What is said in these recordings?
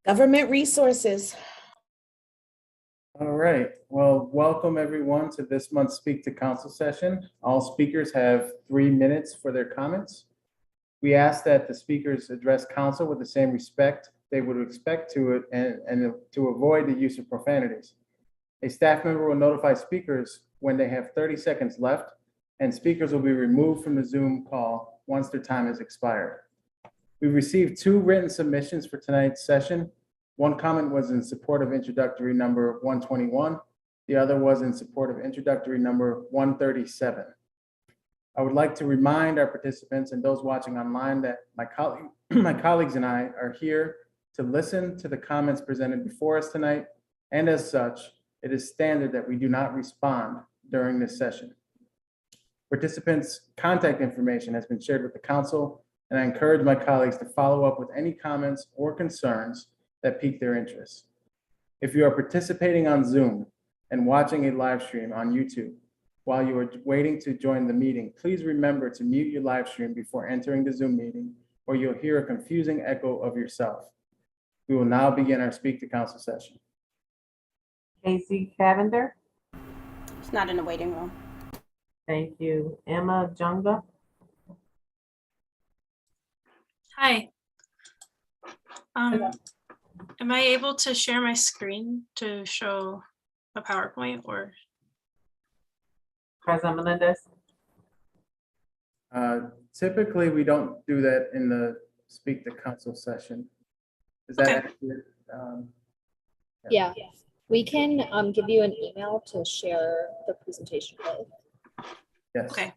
Government resources. All right, well, welcome everyone to this month's Speak to Council session. All speakers have 3 minutes for their comments. We ask that the speakers address council with the same respect they would expect to it and to avoid the use of profanities. A staff member will notify speakers when they have 30 seconds left, and speakers will be removed from the Zoom call once their time has expired. We received 2 written submissions for tonight's session. One comment was in support of introductory number 121. The other was in support of introductory number 137. I would like to remind our participants and those watching online that my colleagues and I are here to listen to the comments presented before us tonight, and as such, it is standard that we do not respond during this session. Participants' contact information has been shared with the council, and I encourage my colleagues to follow up with any comments or concerns that pique their interest. If you are participating on Zoom and watching a live stream on YouTube while you are waiting to join the meeting, please remember to mute your live stream before entering the Zoom meeting, or you'll hear a confusing echo of yourself. We will now begin our Speak to Council session. Casey Cavender. It's not in the waiting room. Thank you. Emma Junga. Hi. Am I able to share my screen to show a PowerPoint or? President Melendez. Typically, we don't do that in the Speak to Council session. Is that Okay. accurate? Yeah, we can give you an email to share the presentation with. Yes. Okay.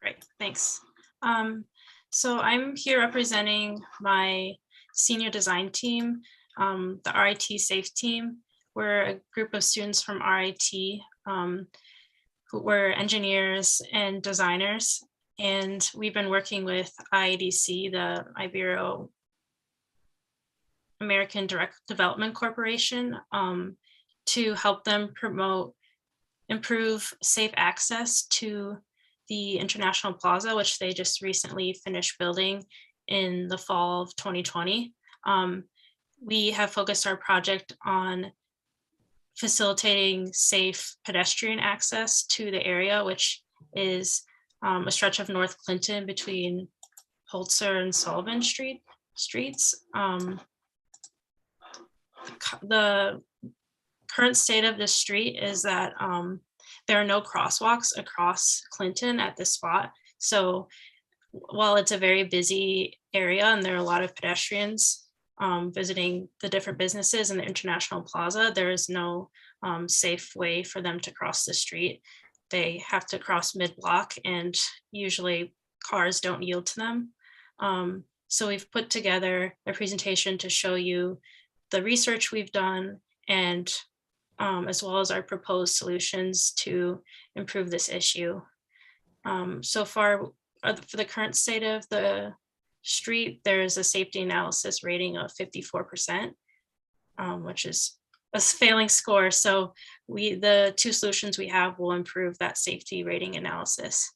Great, thanks. So I'm here representing my senior design team, the RIT SAFE team. We're a group of students from RIT who were engineers and designers, and we've been working with IADC, the Ibero-American Direct Development Corporation, to help them improve safe access to the International Plaza, which they just recently finished building in the fall of 2020. We have focused our project on facilitating safe pedestrian access to the area, which is a stretch of North Clinton between Holzer and Sullivan streets. The current state of the street is that there are no crosswalks across Clinton at this spot. So while it's a very busy area and there are a lot of pedestrians visiting the different businesses in the International Plaza, there is no safe way for them to cross the street. They have to cross mid-block, and usually cars don't yield to them. So we've put together a presentation to show you the research we've done, and as well as our proposed solutions to improve this issue. So far, for the current state of the street, there is a safety analysis rating of 54%, which is a failing score. So the 2 solutions we have will improve that safety rating analysis.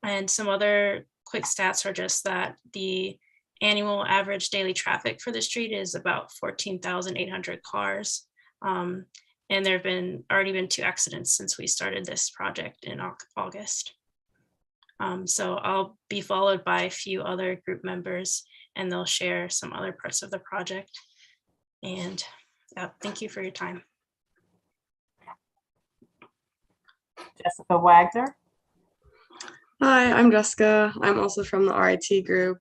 And some other quick stats are just that the annual average daily traffic for the street is about 14,800 cars. And there have already been 2 accidents since we started this project in August. So I'll be followed by a few other group members, and they'll share some other parts of the project. And thank you for your time. Jessica Wagner. Hi, I'm Jessica. I'm also from the RIT group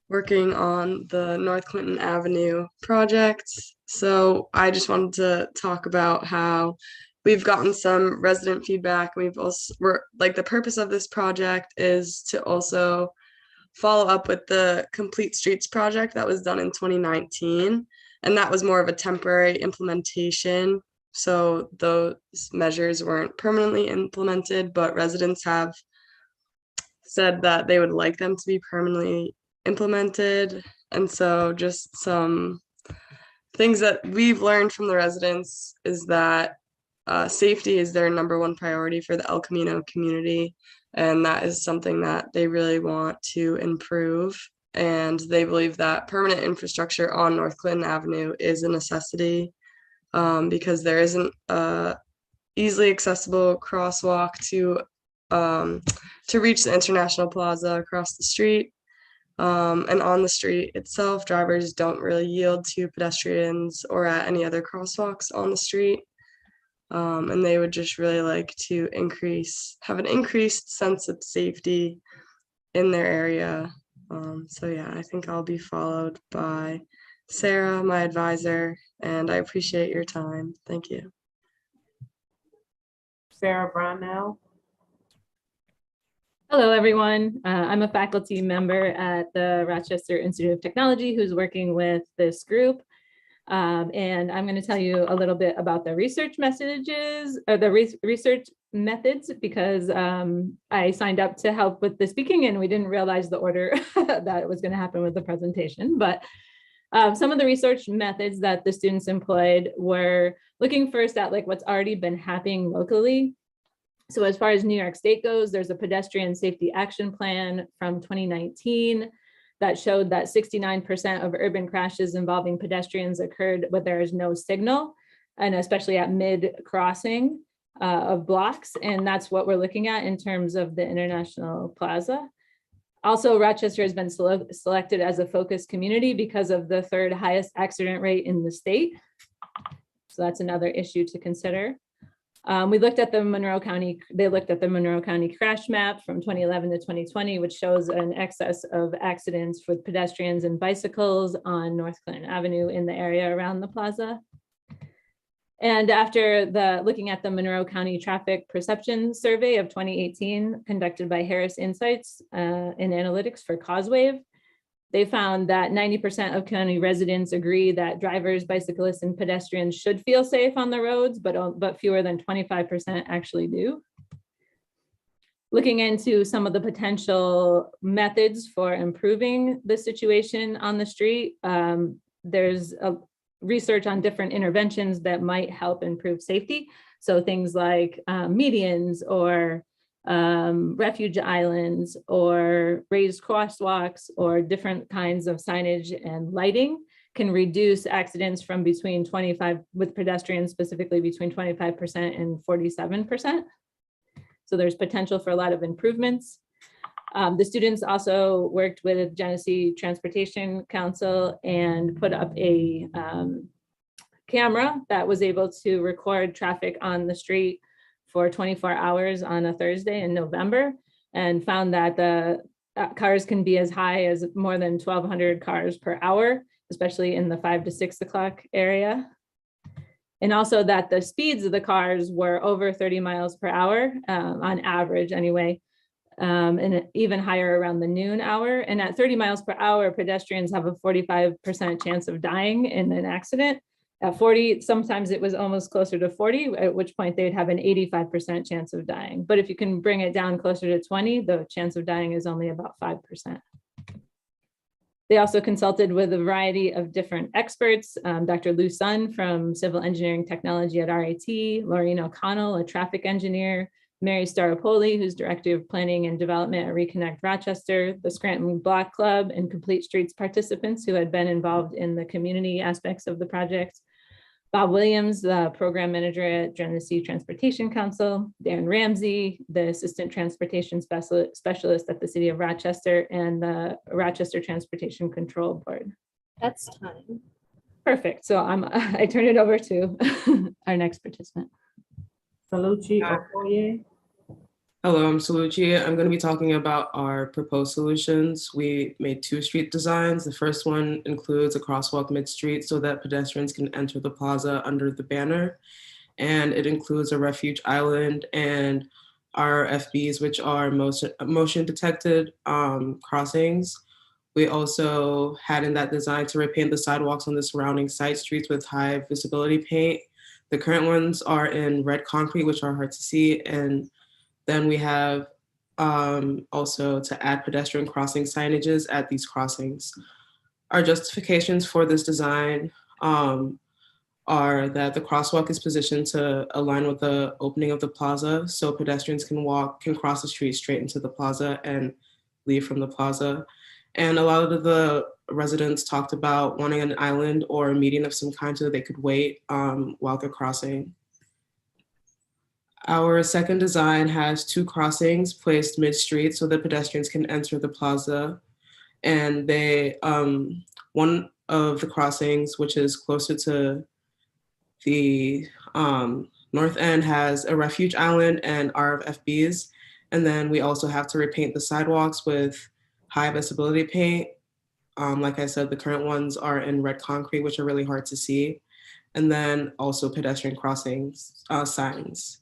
working on the North Clinton Avenue project. So I just wanted to talk about how we've gotten some resident feedback. The purpose of this project is to also follow up with the Complete Streets project that was done in 2019. And that was more of a temporary implementation. So those measures weren't permanently implemented, but residents have said that they would like them to be permanently implemented. And so just some things that we've learned from the residents is that safety is their #1 priority for the El Camino community. And that is something that they really want to improve. and they believe that permanent infrastructure on North Clinton Avenue is a necessity because there isn't a easily accessible crosswalk to reach the International Plaza across the street. And on the street itself, drivers don't really yield to pedestrians or at any other crosswalks on the street. And they would just really like to have an increased sense of safety in their area. So yeah, I think I'll be followed by Sarah, my advisor, and I appreciate your time. Thank you. Sarah Brownell. Hello, everyone. I'm a faculty member at the Rochester Institute of Technology who's working with this group. And I'm going to tell you a little bit about the research messages or the research methods because I signed up to help with the speaking and we didn't realize the order that was going to happen with the presentation. But some of the research methods that the students employed were looking first at like what's already been happening locally. So as far as New York State goes, there's a pedestrian safety action plan from 2019 that showed that 69% of urban crashes involving pedestrians occurred when there is no signal, and especially at mid-crossing of blocks. And that's what we're looking at in terms of the International Plaza. Also, Rochester has been selected as a focus community because of the third highest accident rate in the state. So that's another issue to consider. We looked at the Monroe County, they looked at the Monroe County crash map from 2011 to 2020, which shows an excess of accidents with pedestrians and bicycles on North Clinton Avenue in the area around the plaza. And after looking at the Monroe County Traffic Perception Survey of 2018, conducted by Harris Insights in Analytics for Causewave, they found that 90% of county residents agree that drivers, bicyclists, and pedestrians should feel safe on the roads, but fewer than 25% actually do. Looking into some of the potential methods for improving the situation on the street, there's research on different interventions that might help improve safety. So things like medians or refuge islands or raised crosswalks or different kinds of signage and lighting can reduce accidents from between 25 with pedestrians specifically between 25% and 47%. So there's potential for a lot of improvements. The students also worked with Genesee Transportation Council and put up a camera that was able to record traffic on the street for 24 hours on a Thursday in November, and found that the cars can be as high as more than 1,200 cars per hour, especially in the 5 to 6 o'clock area. And also that the speeds of the cars were over 30 miles per hour on average anyway, and even higher around the noon hour. And at 30 miles per hour, pedestrians have a 45% chance of dying in an accident. At 40, sometimes it was almost closer to 40, at which point they'd have an 85% chance of dying. But if you can bring it down closer to 20, the chance of dying is only about 5%. They also consulted with a variety of different experts, Dr. Lou Sun from Civil Engineering Technology at RIT, Laureen O'Connell, a traffic engineer, Mary Staropoli, who's Director of Planning and Development at Reconnect Rochester, the Scranton Block Club, and Complete Streets participants who had been involved in the community aspects of the project, Bob Williams, the Program Manager at Genesee Transportation Council, Darren Ramsey, the Assistant Transportation Specialist at the City of Rochester, and the Rochester Transportation Control Board. That's time. Perfect. So I turn it over to our next participant. Salucci Okoye. Hello, I'm Salucci. I'm going to be talking about our proposed solutions. We made 2 street designs. The first one includes a crosswalk mid-street so that pedestrians can enter the plaza under the banner. And it includes a refuge island and RFBs, which are motion detected crossings. We also had in that design to repaint the sidewalks on the surrounding side streets with high visibility paint. The current ones are in red concrete, which are hard to see. And then we have also to add pedestrian crossing signages at these crossings. Our justifications for this design are that the crosswalk is positioned to align with the opening of the plaza, so pedestrians can cross the street straight into the plaza and leave from the plaza. And a lot of the residents talked about wanting an island or a median of some kind so that they could wait while they're crossing. Our second design has 2 crossings placed mid-street so that pedestrians can enter the plaza. And one of the crossings, which is closer to the north end, has a refuge island and RFFBs. And then we also have to repaint the sidewalks with high visibility paint. Like I said, the current ones are in red concrete, which are really hard to see. And then also pedestrian crossings signs.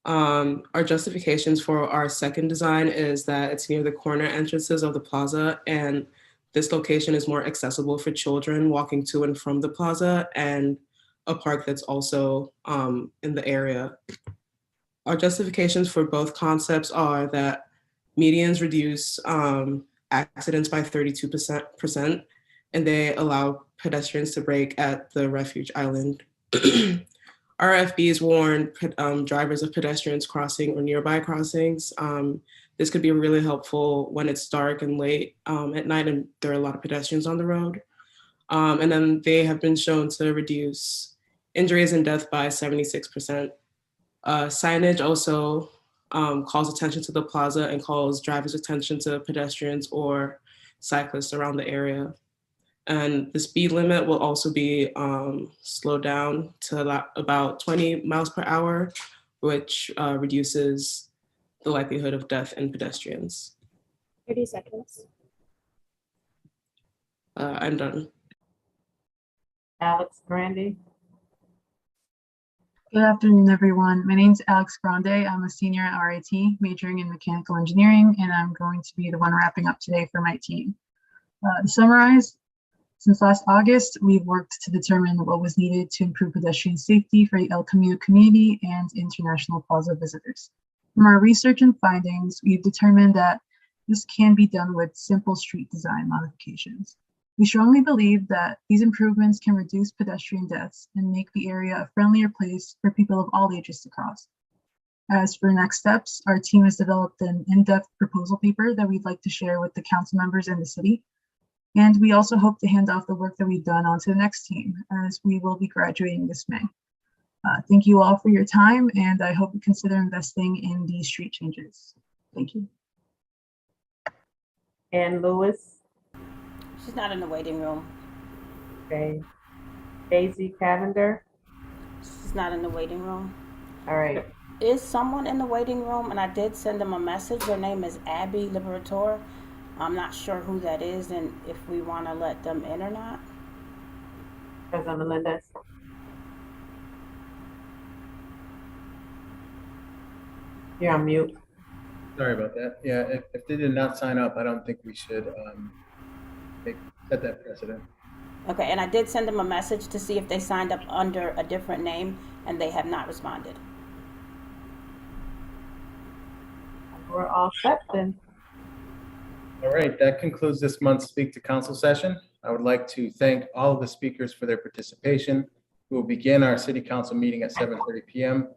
Our justifications for our second design is that it's near the corner entrances of the plaza, and this location is more accessible for children walking to and from the plaza, and a park that's also in the area. Our justifications for both concepts are that medians reduce accidents by 32%, and they allow pedestrians to brake at the refuge island. RFBs warn drivers of pedestrians crossing or nearby crossings. This could be really helpful when it's dark and late at night and there are a lot of pedestrians on the road. And then they have been shown to reduce injuries and death by 76%. Signage also calls attention to the plaza and calls drivers' attention to pedestrians or cyclists around the area. And the speed limit will also be slowed down to about 20 miles per hour, which reduces the likelihood of death in pedestrians. 30 seconds. I'm done. Alex Grande. Good afternoon, everyone. My name is Alex Grande. I'm a senior at RIT, majoring in mechanical engineering, and I'm going to be the one wrapping up today for my team. To summarize, since last August, we've worked to determine what was needed to improve pedestrian safety for the El Camino community and international plaza visitors. From our research and findings, we've determined that this can be done with simple street design modifications. We strongly believe that these improvements can reduce pedestrian deaths and make the area a friendlier place for people of all ages to cross. As for next steps, our team has developed an in-depth proposal paper that we'd like to share with the council members and the city. And we also hope to hand off the work that we've done onto the next team, as we will be graduating this May. Thank you all for your time, and I hope you consider investing in these street changes. Thank you. Ann Lewis. She's not in the waiting room. Okay. Daisy Cavender. She's not in the waiting room. All right. Is someone in the waiting room? And I did send them a message. Their name is Abby Liberator. I'm not sure who that is and if we want to let them in or not. President Melendez. You're on mute. Sorry about that. Yeah, if they did not sign up, I don't think we should set that precedent. Okay, and I did send them a message to see if they signed up under a different name, and they have not responded. We're all set then. All right, that concludes this month's Speak to Council session. I would like to thank all of the speakers for their participation. We will begin our city council meeting at 7:30 p.m.